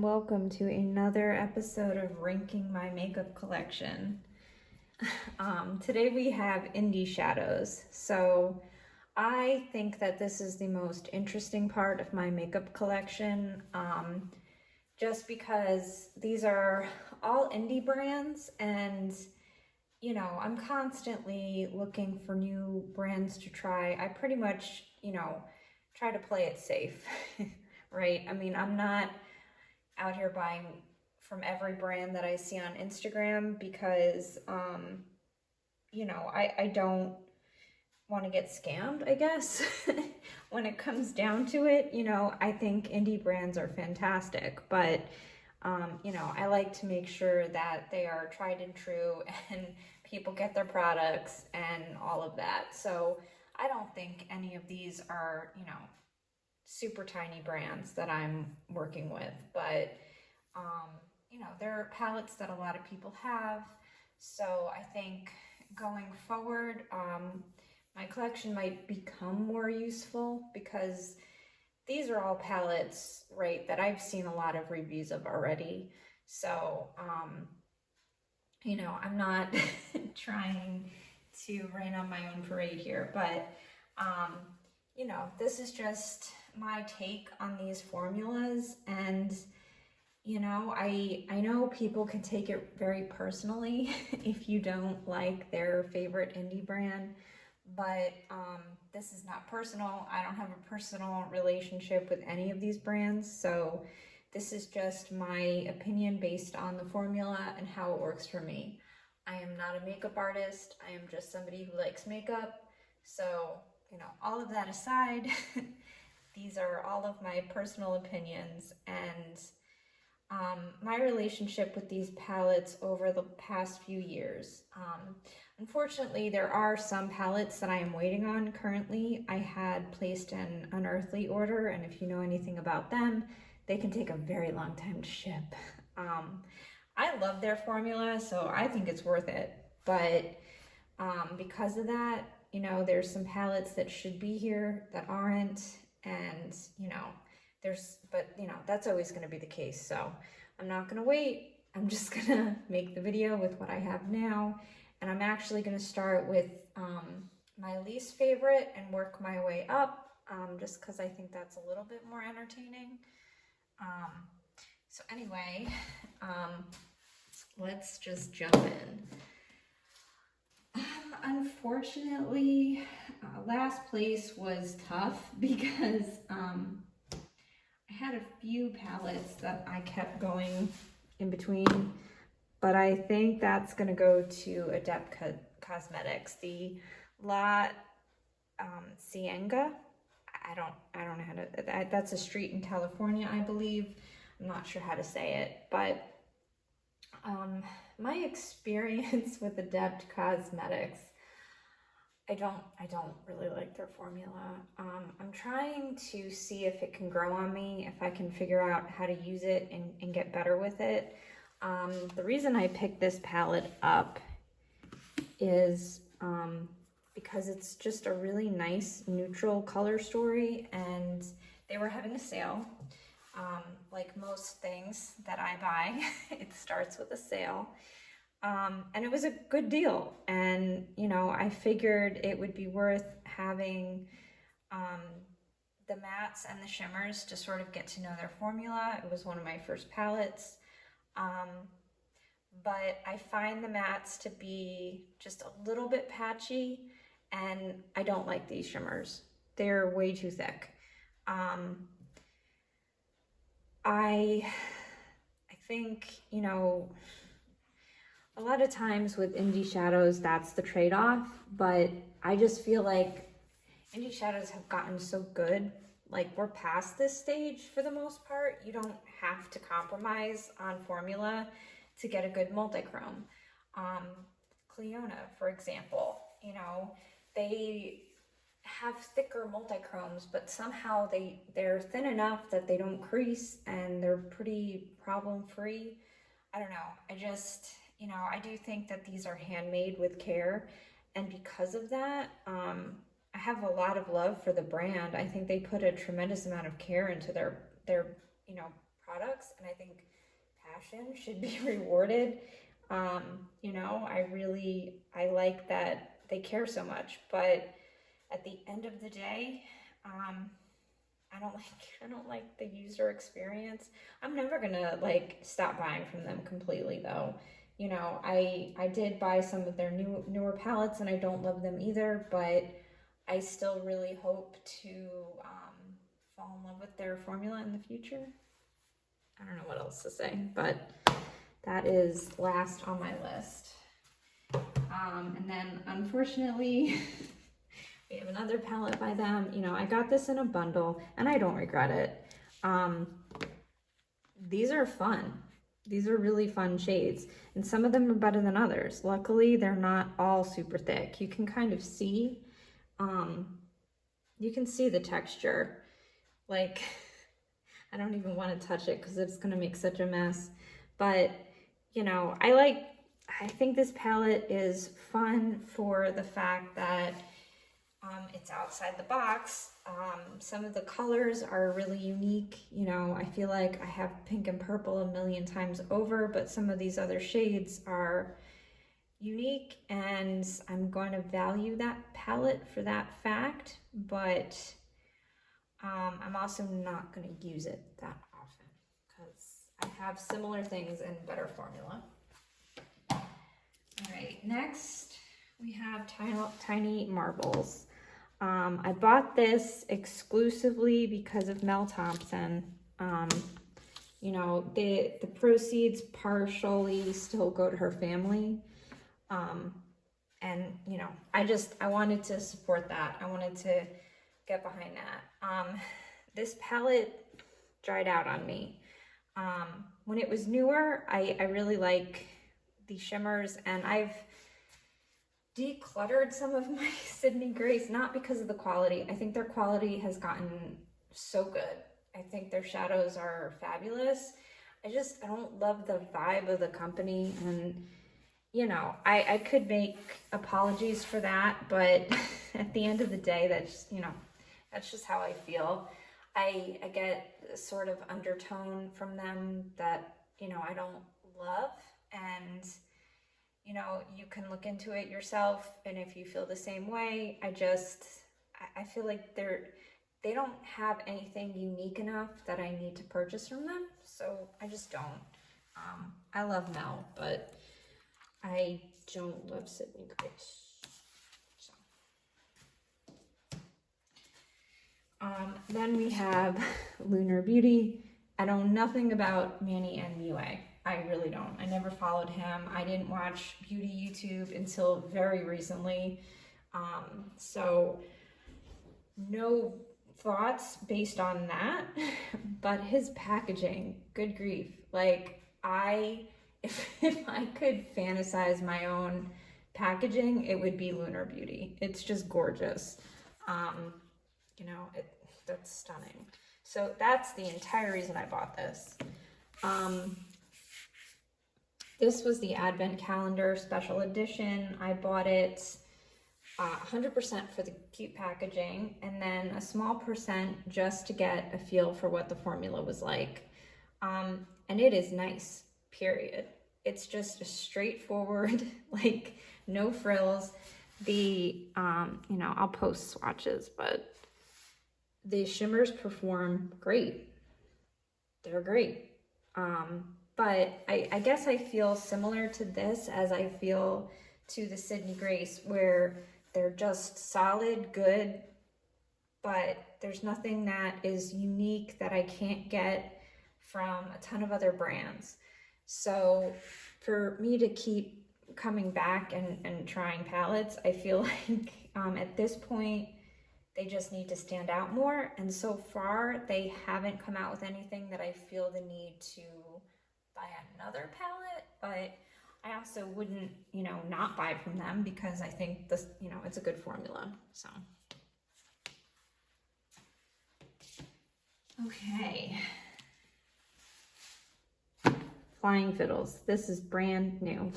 welcome to another episode of Ranking My Makeup Collection. Today we have Indie Shadows. So I think that this is the most interesting part of my makeup collection, just because these are all indie brands, and I'm constantly looking for new brands to try. I pretty much, try to play it safe, right? I mean, I'm not out here buying from every brand that I see on Instagram because, I don't want to get scammed, I guess. When it comes down to it, I think indie brands are fantastic, but, I like to make sure that they are tried and true and people get their products and all of that. So I don't think any of these are, super tiny brands that I'm working with, but they're palettes that a lot of people have. So I think going forward, my collection might become more useful because these are all palettes, right, that I've seen a lot of reviews of already. So, I'm not trying to rain on my own parade here, but, this is just my take on these formulas. And, I know people can take it very personally if you don't like their favorite indie brand, but this is not personal. I don't have a personal relationship with any of these brands, so this is just my opinion based on the formula and how it works for me. I am not a makeup artist. I am just somebody who likes makeup. So, all of that aside, these are all of my personal opinions, and my relationship with these palettes over the past few years. Unfortunately, there are some palettes that I am waiting on currently. I had placed an Unearthly order, and if you know anything about them, they can take a very long time to ship. I love their formula, so I think it's worth it. But because of that, there's some palettes that should be here that aren't, and that's always going to be the case. So I'm not going to wait. I'm just going to make the video with what I have now. And I'm actually going to start with my least favorite and work my way up, just because I think that's a little bit more entertaining. So anyway, let's just jump in. Unfortunately, last place was tough because I had a few palettes that I kept going in between, but I think that's going to go to Adept Cosmetics, the La Cienega. I don't know how to, that's a street in California, I believe. I'm not sure how to say it, but my experience with Adept Cosmetics, I don't really like their formula. I'm trying to see if it can grow on me, if I can figure out how to use it and get better with it. The reason I picked this palette up is because it's just a really nice neutral color story, and they were having a sale. Like most things that I buy, it starts with a sale. And it was a good deal. And, I figured it would be worth having the mattes and the shimmers to sort of get to know their formula. It was one of my first palettes. But I find the mattes to be just a little bit patchy, and I don't like these shimmers. They're way too thick. I think, a lot of times with indie shadows, that's the trade-off, but I just feel like indie shadows have gotten so good. Like, we're past this stage for the most part. You don't have to compromise on formula to get a good multichrome. Clionadh, for example, they have thicker multichromes, but somehow they're thin enough that they don't crease and they're pretty problem-free. I don't know. I do think that these are handmade with care, and because of that, I have a lot of love for the brand. I think they put a tremendous amount of care into their products, and I think passion should be rewarded. You know, I like that they care so much, but at the end of the day, I don't like the user experience. I'm never gonna like stop buying from them completely though. You know, I did buy some of their newer palettes and I don't love them either, but I still really hope to fall in love with their formula in the future. I don't know what else to say, but that is last on my list. And then unfortunately, we have another palette by them. You know, I got this in a bundle and I don't regret it. These are fun. These are really fun shades, and some of them are better than others. Luckily, they're not all super thick. You can kind of see, you can see the texture. Like, I don't even want to touch it because it's going to make such a mess. But, you know, I think this palette is fun for the fact that it's outside the box. Some of the colors are really unique. You know, I feel like I have pink and purple a million times over, but some of these other shades are unique, and I'm going to value that palette for that fact, but I'm also not going to use it that often because I have similar things in better formula. All right, next we have Tiny Marbles. I bought this exclusively because of Mel Thompson. You know, the proceeds partially still go to her family. And, you know, I wanted to support that. I wanted to get behind that. This palette dried out on me. When it was newer, I really like the shimmers, and I've decluttered some of my Sydney Grace, not because of the quality. I think their quality has gotten so good. I think their shadows are fabulous. I don't love the vibe of the company, and you know, I could make apologies for that, but at the end of the day, that's just how I feel. I get sort of undertone from them that, you know, I don't love, and you know, you can look into it yourself, and if you feel the same way, I feel like they don't have anything unique enough that I need to purchase from them, so I just don't. I love Mel, but I don't love Sydney Grace. So. Then we have Lunar Beauty. I know nothing about Manny and Miwei. I really don't. I never followed him. I didn't watch beauty YouTube until very recently. So no thoughts based on that, but his packaging, good grief. Like if I could fantasize my own packaging, it would be Lunar Beauty. It's just gorgeous. You know, that's stunning. So that's the entire reason I bought this. This was the Advent Calendar Special Edition. I bought it 100% for the cute packaging, and then a small percent just to get a feel for what the formula was like. And it is nice, period. It's just a straightforward, like no frills. You know, I'll post swatches, but the shimmers perform great. They're great. But I guess I feel similar to this as I feel to the Sydney Grace, where they're just solid, good, but there's nothing that is unique that I can't get from a ton of other brands. So for me to keep coming back and trying palettes, I feel like at this point, they just need to stand out more. And so far, they haven't come out with anything that I feel the need to buy another palette, but I also wouldn't, you know, not buy from them because I think this, you know, it's a good formula. So, okay. Flying Fiddles. This is brand new.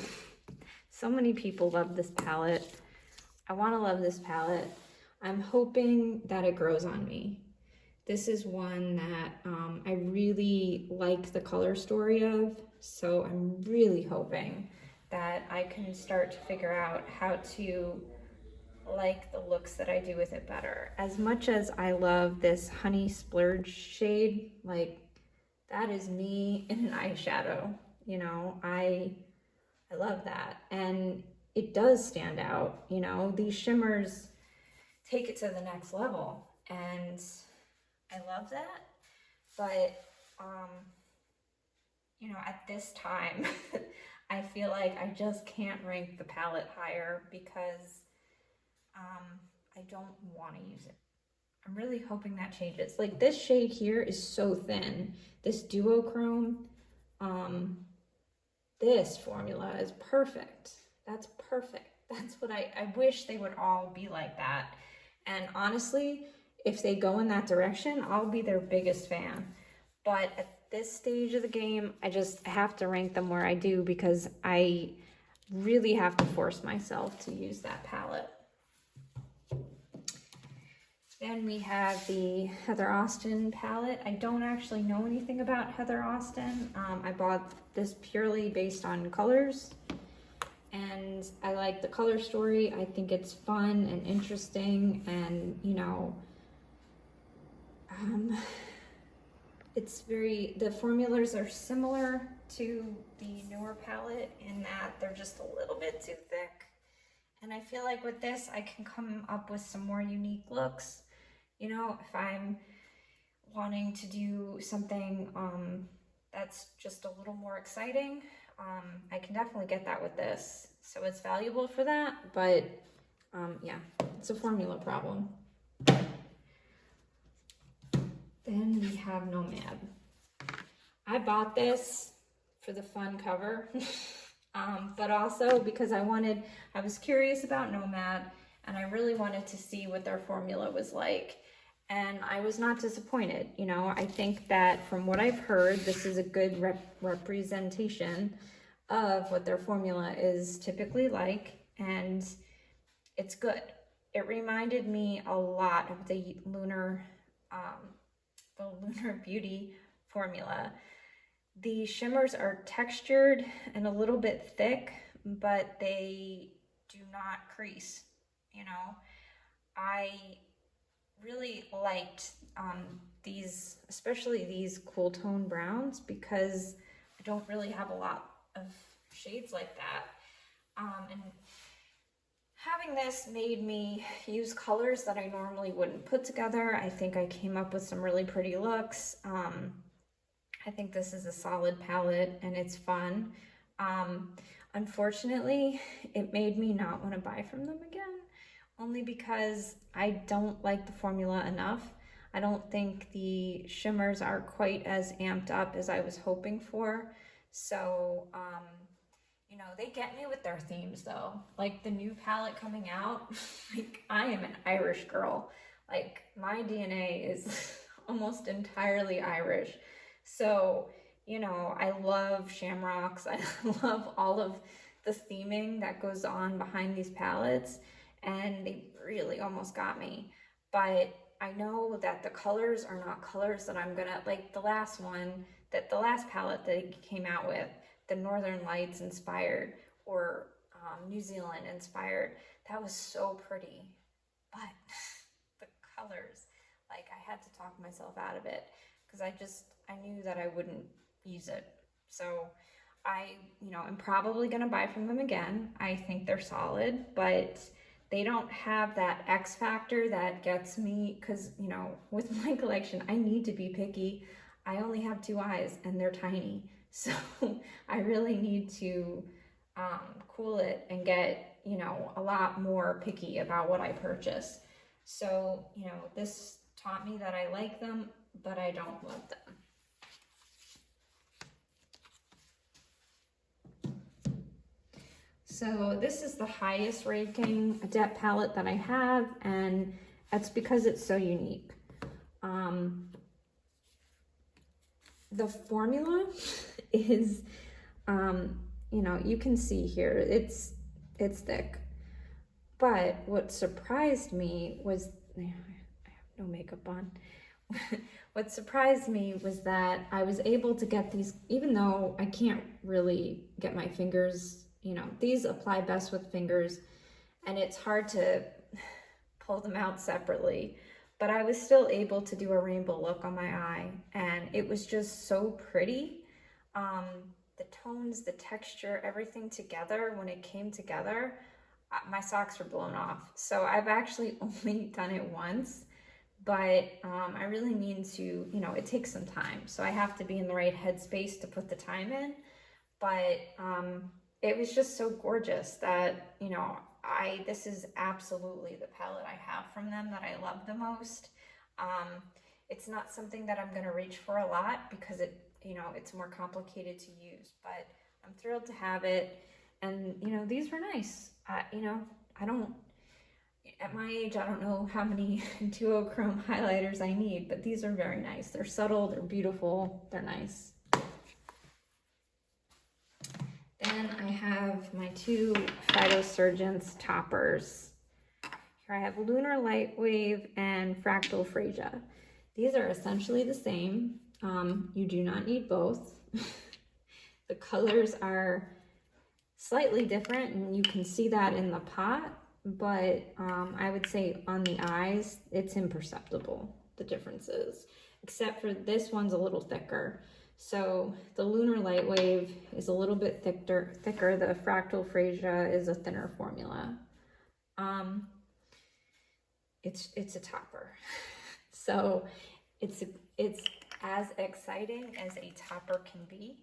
So many people love this palette. I want to love this palette. I'm hoping that it grows on me. This is one that I really like the color story of, so I'm really hoping that I can start to figure out how to like the looks that I do with it better. As much as I love this honey splurge shade, like that is me in an eyeshadow, you know, I love that. And it does stand out, you know, these shimmers take it to the next level, and I love that. But, you know, at this time, I feel like I just can't rank the palette higher because I don't want to use it. I'm really hoping that changes. Like this shade here is so thin. This duochrome, this formula is perfect. That's perfect. That's what I wish they would all be like that. And honestly, if they go in that direction, I'll be their biggest fan. But at this stage of the game, I just have to rank them where I do because I really have to force myself to use that palette. Then we have the Heather Austin palette. I don't actually know anything about Heather Austin. I bought this purely based on colors, and I like the color story. I think it's fun and interesting, and you know, the formulas are similar to the newer palette in that they're just a little bit too thick. And I feel like with this, I can come up with some more unique looks. You know, if I'm wanting to do something that's just a little more exciting, I can definitely get that with this. So it's valuable for that, but yeah, it's a formula problem. Then we have Nomad. I bought this for the fun cover, but also because I was curious about Nomad, and I really wanted to see what their formula was like. And I was not disappointed. You know, I think that from what I've heard, this is a good representation of what their formula is typically like, and it's good. It reminded me a lot of the Lunar Beauty formula. The shimmers are textured and a little bit thick, but they do not crease, you know. I really liked these, especially these cool tone browns, because I don't really have a lot of shades like that. And having this made me use colors that I normally wouldn't put together. I think I came up with some really pretty looks. I think this is a solid palette and it's fun. Unfortunately, it made me not want to buy from them again, only because I don't like the formula enough. I don't think the shimmers are quite as amped up as I was hoping for. So, you know, they get me with their themes though. Like the new palette coming out, like I am an Irish girl. Like my DNA is almost entirely Irish. So, you know, I love shamrocks. I love all of the theming that goes on behind these palettes, and they really almost got me. But I know that the colors are not colors that I'm gonna, like the last palette that he came out with, the Northern Lights inspired, or New Zealand inspired, that was so pretty. But the colors, like I had to talk myself out of it, because I knew that I wouldn't use it. So you know, I'm probably gonna buy from them again. I think they're solid, but they don't have that X factor that gets me, because, you know, with my collection, I need to be picky. I only have 2 eyes and they're tiny. So I really need to cool it and get, you know, a lot more picky about what I purchase. So, you know, this taught me that I like them, but I don't love them. So this is the highest ranking Adept palette that I have, and that's because it's so unique. The formula is, you know, you can see here, it's thick. But what surprised me was, I have no makeup on. what surprised me was that I was able to get these, even though I can't really get my fingers, you know, these apply best with fingers, and it's hard to pull them out separately, but I was still able to do a rainbow look on my eye, and it was just so pretty. The tones, the texture, everything together, when it came together, my socks were blown off. So I've actually only done it once, but I really mean to, you know, it takes some time. So I have to be in the right headspace to put the time in. But it was just so gorgeous that, you know, this is absolutely the palette I have from them that I love the most. It's not something that I'm going to reach for a lot because you know, it's more complicated to use, but I'm thrilled to have it. And, you know, these were nice. You know, at my age, I don't know how many duochrome highlighters I need, but these are very nice. They're subtle, they're beautiful, they're nice. Then I have my two Phytosurgence toppers. Here I have Lunar Lightwave and Fractal Freesia. These are essentially the same. You do not need both. The colors are slightly different, and you can see that in the pot, but I would say on the eyes, it's imperceptible, the differences, except for this one's a little thicker. So the Lunar Lightwave is a little bit thicker. The Fractal Freesia is a thinner formula. It's a topper. So it's as exciting as a topper can be.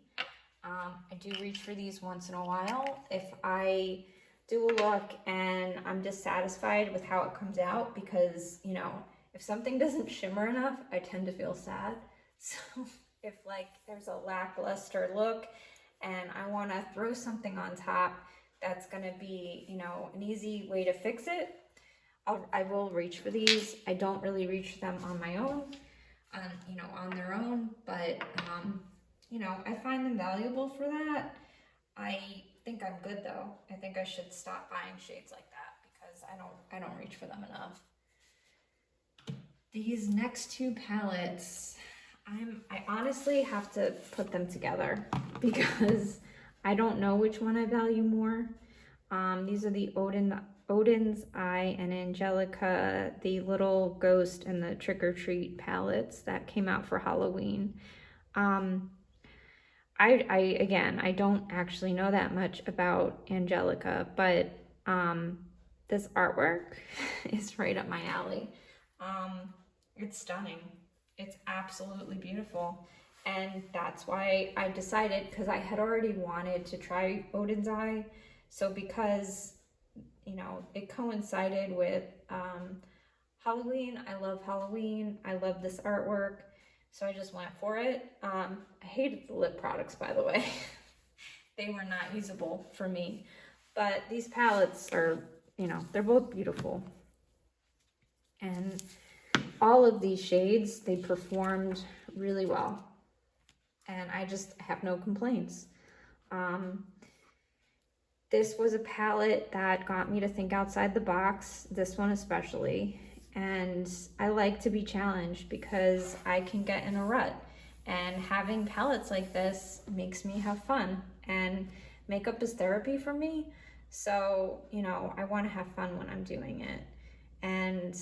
I do reach for these once in a while. If I do a look and I'm dissatisfied with how it comes out, because, you know, if something doesn't shimmer enough, I tend to feel sad. So if like there's a lackluster look and I want to throw something on top that's going to be, you know, an easy way to fix it, I will reach for these. I don't really reach for them on my own, you know, on their own, but you know, I find them valuable for that. I think I'm good though. I think I should stop buying shades like that because I don't reach for them enough. These next two palettes, I honestly have to put them together because I don't know which one I value more. These are the Odin's Eye and Angelica, the Little Ghost and the Trick or Treat palettes that came out for Halloween. Again, I don't actually know that much about Angelica, but this artwork is right up my alley. It's stunning. It's absolutely beautiful. And that's why I decided, because I had already wanted to try Odin's Eye. So because, you know, it coincided with Halloween. I love Halloween. I love this artwork. So I just went for it. I hated the lip products, by the way. They were not usable for me. But these palettes are, you know, they're both beautiful. And all of these shades, they performed really well. And I just have no complaints. This was a palette that got me to think outside the box, this one especially. And I like to be challenged because I can get in a rut. And having palettes like this makes me have fun. And makeup is therapy for me. So, you know, I want to have fun when I'm doing it. And,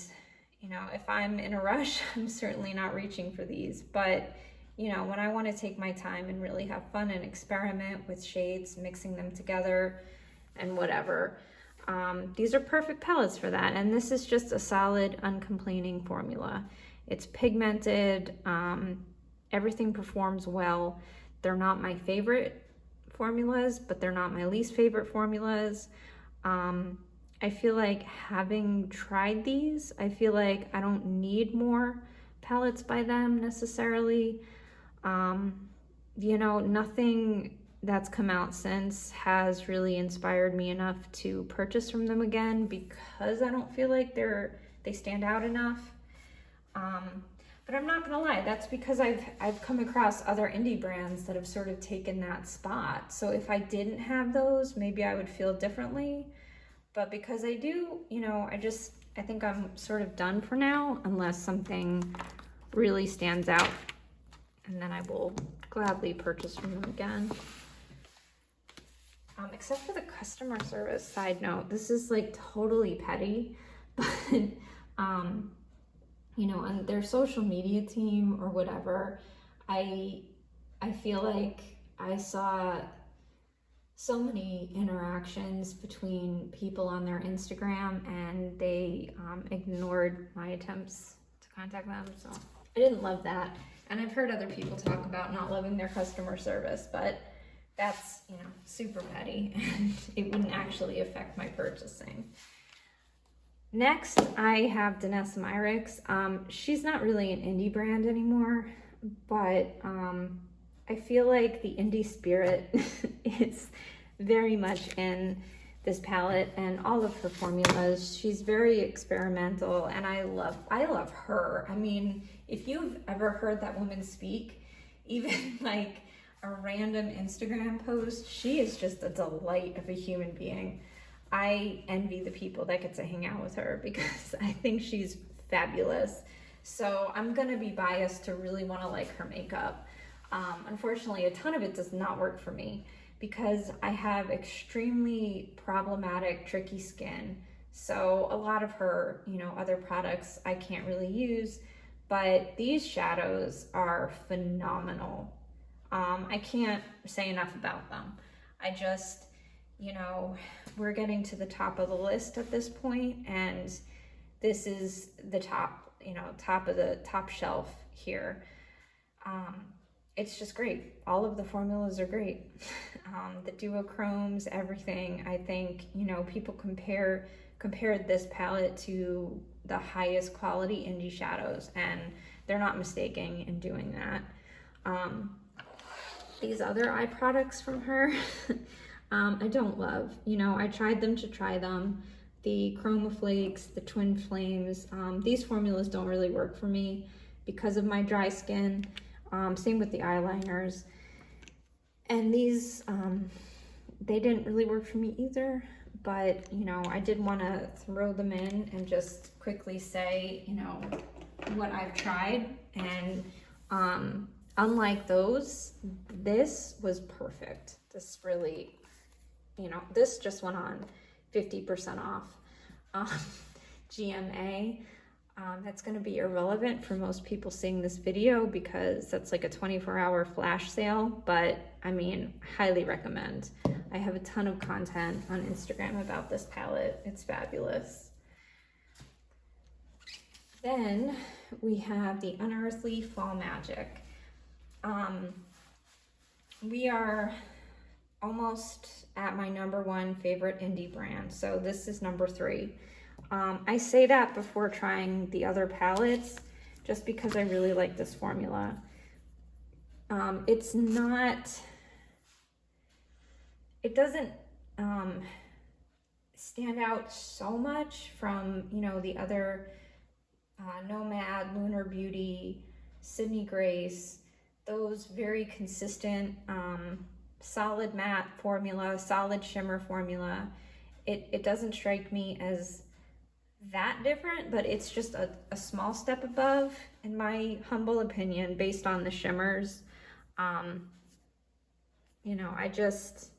you know, if I'm in a rush, I'm certainly not reaching for these. But, you know, when I want to take my time and really have fun and experiment with shades, mixing them together and whatever, these are perfect palettes for that. And this is just a solid, uncomplaining formula. It's pigmented, everything performs well. They're not my favorite formulas, but they're not my least favorite formulas. I feel like having tried these, I feel like I don't need more palettes by them necessarily. You know, nothing that's come out since has really inspired me enough to purchase from them again because I don't feel like they stand out enough. But I'm not gonna lie, that's because I've come across other indie brands that have sort of taken that spot. So if I didn't have those, maybe I would feel differently. But because I do, you know, I think I'm sort of done for now, unless something really stands out. And then I will gladly purchase from them again. Except for the customer service. Side note, this is like totally petty, but you know, on their social media team or whatever, I feel like I saw so many interactions between people on their Instagram, and they ignored my attempts to contact them. So I didn't love that. And I've heard other people talk about not loving their customer service, but that's, you know, super petty, and it wouldn't actually affect my purchasing. Next, I have Glaminatrix. She's not really an indie brand anymore, but I feel like the indie spirit is very much in this palette and all of her formulas. She's very experimental, and I love her. I mean, if you've ever heard that woman speak, even like a random Instagram post, she is just a delight of a human being. I envy the people that get to hang out with her because I think she's fabulous. So I'm gonna be biased to really wanna like her makeup. Unfortunately, a ton of it does not work for me because I have extremely problematic, tricky skin. So a lot of her, you know, other products I can't really use, but these shadows are phenomenal. I can't say enough about them. I just, you know, we're getting to the top of the list at this point, and this is the top, you know, top of the top shelf here. It's just great. All of the formulas are great. The duochromes, everything. I think, you know, people compared this palette to the highest quality indie shadows, and they're not mistaken in doing that. These other eye products from her, I don't love. You know, I tried them to try them. The Chroma Flakes, the Twin Flames, these formulas don't really work for me because of my dry skin. Same with the eyeliners. And these, they didn't really work for me either, but, you know, I did want to throw them in and just quickly say, you know, what I've tried. And unlike those, this was perfect. This really, you know, this just went on 50% off. GMA. That's going to be irrelevant for most people seeing this video because that's like a 24-hour flash sale, but I mean, highly recommend. I have a ton of content on Instagram about this palette. It's fabulous. Then we have the Unearthly Fall Magic. We are almost at my #1 favorite indie brand, so this is #3. I say that before trying the other palettes just because I really like this formula. It's not, it doesn't stand out so much from, you know, the other Nomad, Lunar Beauty, Sydney Grace, those very consistent, solid matte formula, solid shimmer formula. It doesn't strike me as that different, but it's just a small step above, in my humble opinion, based on the shimmers. You know, I just,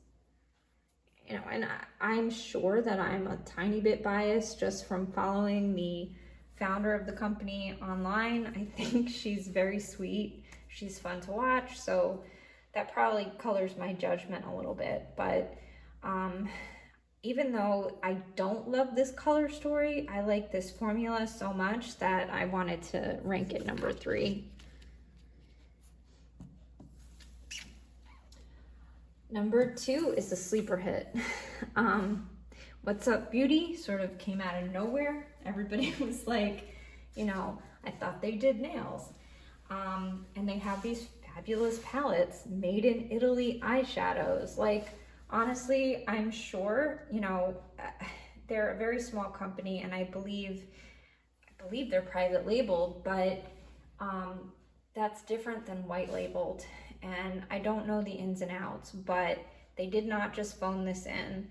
you know, and I'm sure that I'm a tiny bit biased just from following the founder of the company online. I think she's very sweet. She's fun to watch, so that probably colors my judgment a little bit. But even though I don't love this color story, I like this formula so much that I wanted to rank it #3. #2 is a sleeper hit. What's Up Beauty sort of came out of nowhere. Everybody was like, you know, I thought they did nails. And they have these fabulous palettes, made in Italy eyeshadows. Like, honestly, I'm sure, you know, they're a very small company, and I believe they're private labeled, but that's different than white labeled. And I don't know the ins and outs, but they did not just phone this in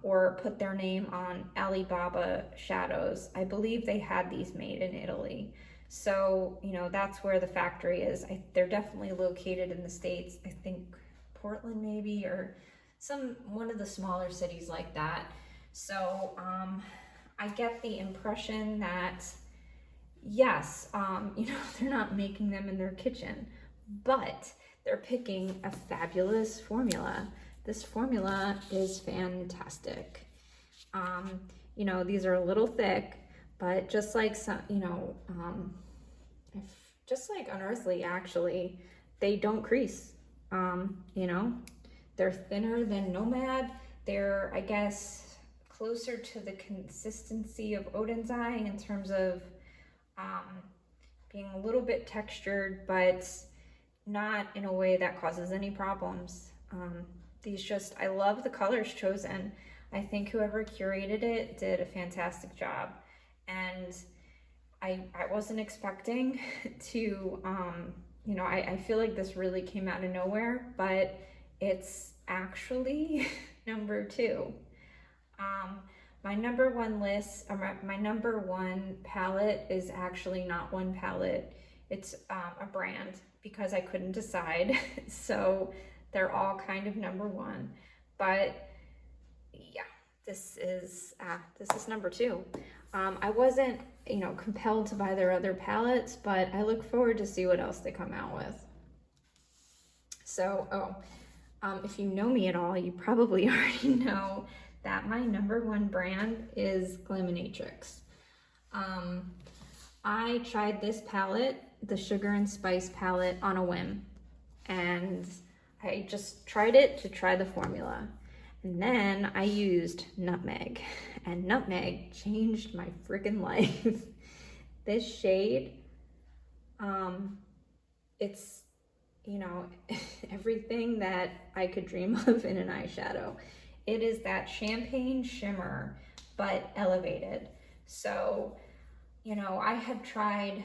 or put their name on Alibaba shadows. I believe they had these made in Italy. So, you know, that's where the factory is. They're definitely located in the States. I think Portland maybe, or one of the smaller cities like that. So I get the impression that yes, you know, they're not making them in their kitchen, but they're picking a fabulous formula. This formula is fantastic. You know, these are a little thick, but just like some, you know, just like Unearthly, actually, they don't crease. You know, they're thinner than Nomad. They're, I guess, closer to the consistency of Odin's Eye in terms of being a little bit textured, but not in a way that causes any problems. These just, I love the colors chosen. I think whoever curated it did a fantastic job. And I wasn't expecting to, you know, I feel like this really came out of nowhere, but it's actually number 2. My number 1 list, or my number 1 palette is actually not one palette. It's a brand, because I couldn't decide. So they're all kind of number 1. But yeah, this is number 2. I wasn't, you know, compelled to buy their other palettes, but I look forward to see what else they come out with. So, if you know me at all, you probably already know that my number 1 brand is Glaminatrix. I tried this palette, the Sugar and Spice palette, on a whim, and I just tried it to try the formula. And then I used Nutmeg, and Nutmeg changed my freaking life. This shade, it's, you know, everything that I could dream of in an eyeshadow. It is that champagne shimmer, but elevated. So, you know, I had tried,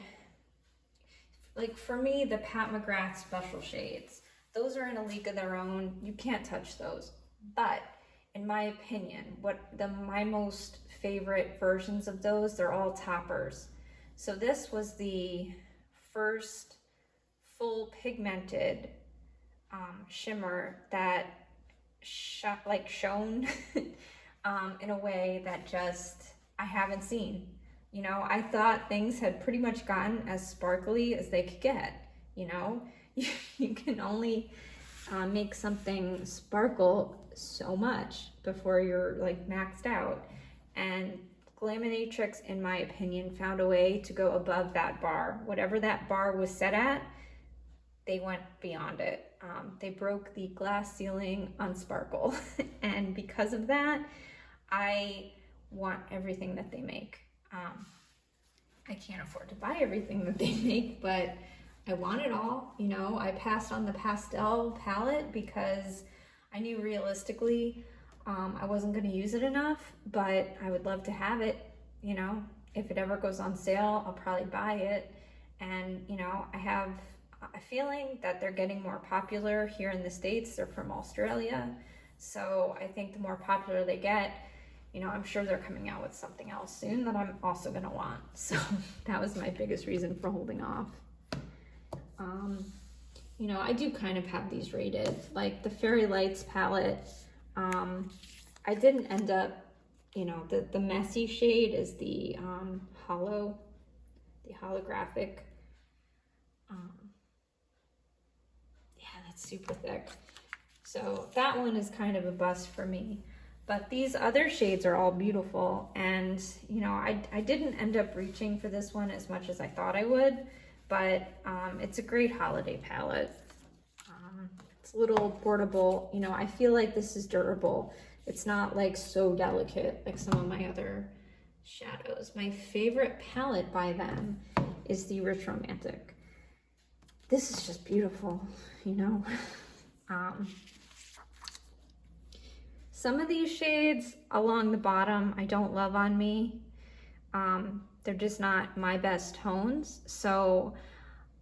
like, for me, the Pat McGrath special shades, those are in a league of their own. You can't touch those. But in my opinion, my most favorite versions of those, they're all toppers. So this was the first full pigmented shimmer that shone in a way that just I haven't seen. You know, I thought things had pretty much gotten as sparkly as they could get. You know, you can only make something sparkle so much before you're like maxed out. And Glaminatrix, in my opinion, found a way to go above that bar. Whatever that bar was set at, they went beyond it. They broke the glass ceiling on sparkle. And because of that, I want everything that they make. I can't afford to buy everything that they make, but I want it all. You know, I passed on the pastel palette because I knew realistically I wasn't going to use it enough, but I would love to have it. You know, if it ever goes on sale, I'll probably buy it. And, you know, I have a feeling that they're getting more popular here in the States. They're from Australia. So I think the more popular they get, you know, I'm sure they're coming out with something else soon that I'm also going to want. So that was my biggest reason for holding off. You know, I do kind of have these rated, like the Fairy Lights palette. I didn't end up, you know, the messy shade is the holographic. Yeah, that's super thick. So that one is kind of a bust for me. But these other shades are all beautiful. And, you know, I didn't end up reaching for this one as much as I thought I would. But it's a great holiday palette. It's a little portable. You know, I feel like this is durable. It's not like so delicate like some of my other shadows. My favorite palette by them is the Rich Romantic. This is just beautiful, you know. Some of these shades along the bottom I don't love on me. They're just not my best tones. So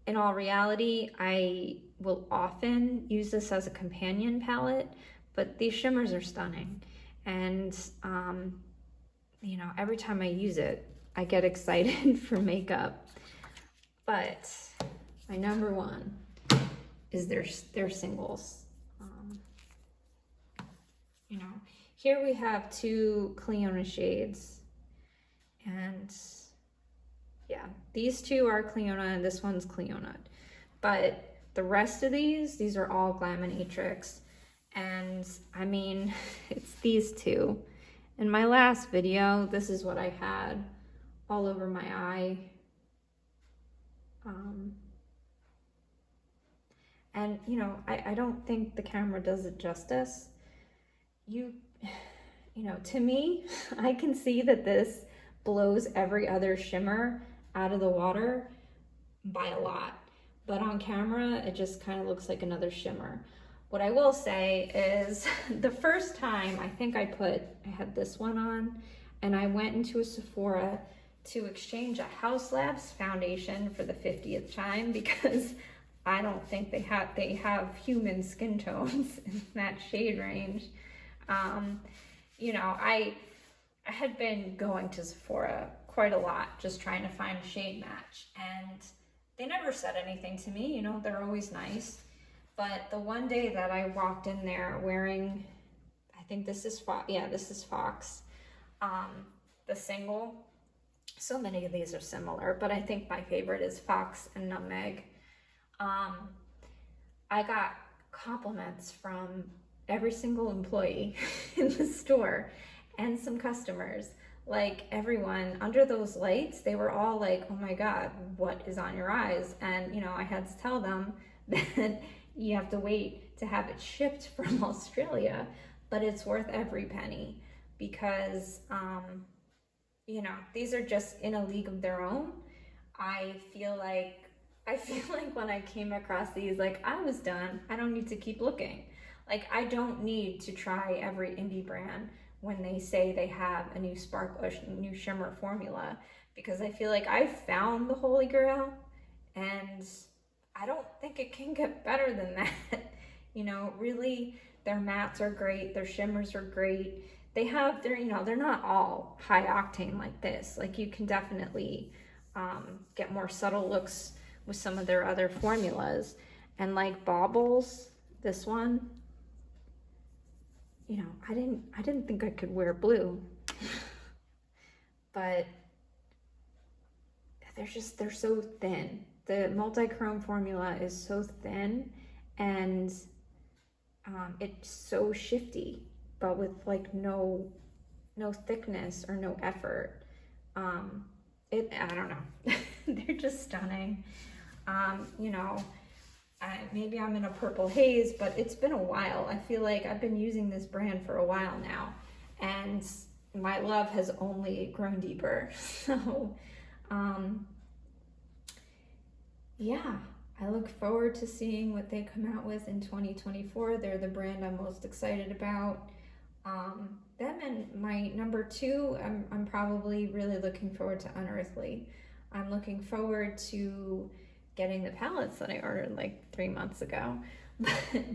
in all reality, I will often use this as a companion palette, but these shimmers are stunning. And, you know, every time I use it, I get excited for makeup. But my number one is their singles. You know, here we have two Clionadh shades, and yeah, these two are Clionadh and this one's Clionadh. But the rest of these are all Glaminatrix. And I mean, it's these two. In my last video, this is what I had all over my eye. And you know, I don't think the camera does it justice. You know, to me, I can see that this blows every other shimmer out of the water by a lot. But on camera, it just kind of looks like another shimmer. What I will say is the first time I think I had this one on, and I went into a Sephora to exchange a House Labs foundation for the 50th time because I don't think they have human skin tones in that shade range. You know, I had been going to Sephora quite a lot, just trying to find a shade match, and they never said anything to me. You know, they're always nice. But the one day that I walked in there wearing, I think this is Fox, yeah, this is Fox, the single. So many of these are similar, but I think my favorite is Fox and Nomad. I got compliments from every single employee in the store and some customers. Like, everyone under those lights, they were all like, oh my God, what is on your eyes? And, you know, I had to tell them that you have to wait to have it shipped from Australia, but it's worth every penny because, you know, these are just in a league of their own. I feel like when I came across these, like, I was done. I don't need to keep looking. Like, I don't need to try every indie brand when they say they have a new sparkle, new shimmer formula, because I feel like I found the holy grail, and I don't think it can get better than that. You know, really, their mattes are great, their shimmers are great. You know, they're not all high octane like this. Like, you can definitely get more subtle looks with some of their other formulas. And like Baubles, this one, you know, I didn't think I could wear blue, but they're so thin. The multi-chrome formula is so thin, and it's so shifty, but with like no thickness or no effort. I don't know. They're just stunning. You know, maybe I'm in a purple haze, but it's been a while. I feel like I've been using this brand for a while now, and my love has only grown deeper. So, yeah, I look forward to seeing what they come out with in 2024. They're the brand I'm most excited about. Them and my number two, I'm probably really looking forward to Unearthly. I'm looking forward to getting the palettes that I ordered like 3 months ago.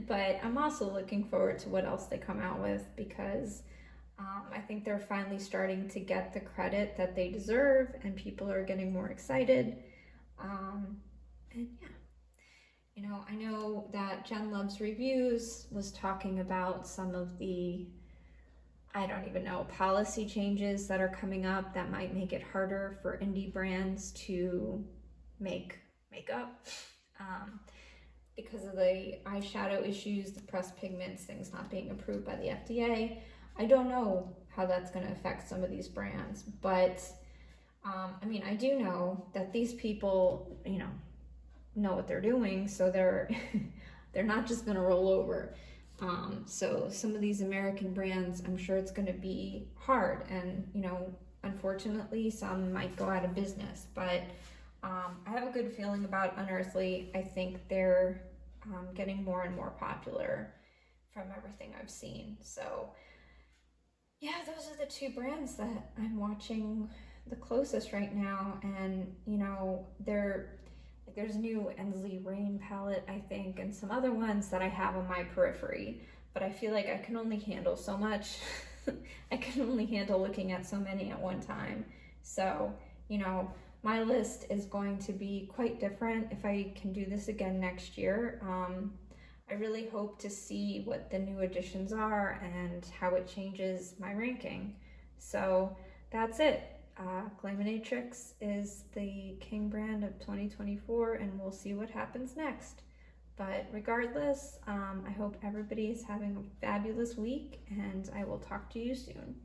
But I'm also looking forward to what else they come out with, because I think they're finally starting to get the credit that they deserve, and people are getting more excited. And yeah, you know, I know that Jen Loves Reviews was talking about some of the, I don't even know, policy changes that are coming up that might make it harder for indie brands to make makeup because of the eyeshadow issues, the pressed pigments, things not being approved by the FDA. I don't know how that's going to affect some of these brands, but I mean, I do know that these people, you know what they're doing, so they're not just going to roll over. So some of these American brands, I'm sure it's going to be hard, and you know, unfortunately, some might go out of business. But I have a good feeling about Unearthly. I think they're getting more and more popular from everything I've seen. So yeah, those are the two brands that I'm watching the closest right now. And you know, there's a new Ensley Rain palette, I think, and some other ones that I have on my periphery, but I feel like I can only handle so much. I can only handle looking at so many at one time. So, you know, my list is going to be quite different if I can do this again next year. I really hope to see what the new additions are and how it changes my ranking. So that's it. Glaminatrix is the king brand of 2024, and we'll see what happens next. But regardless, I hope everybody is having a fabulous week, and I will talk to you soon.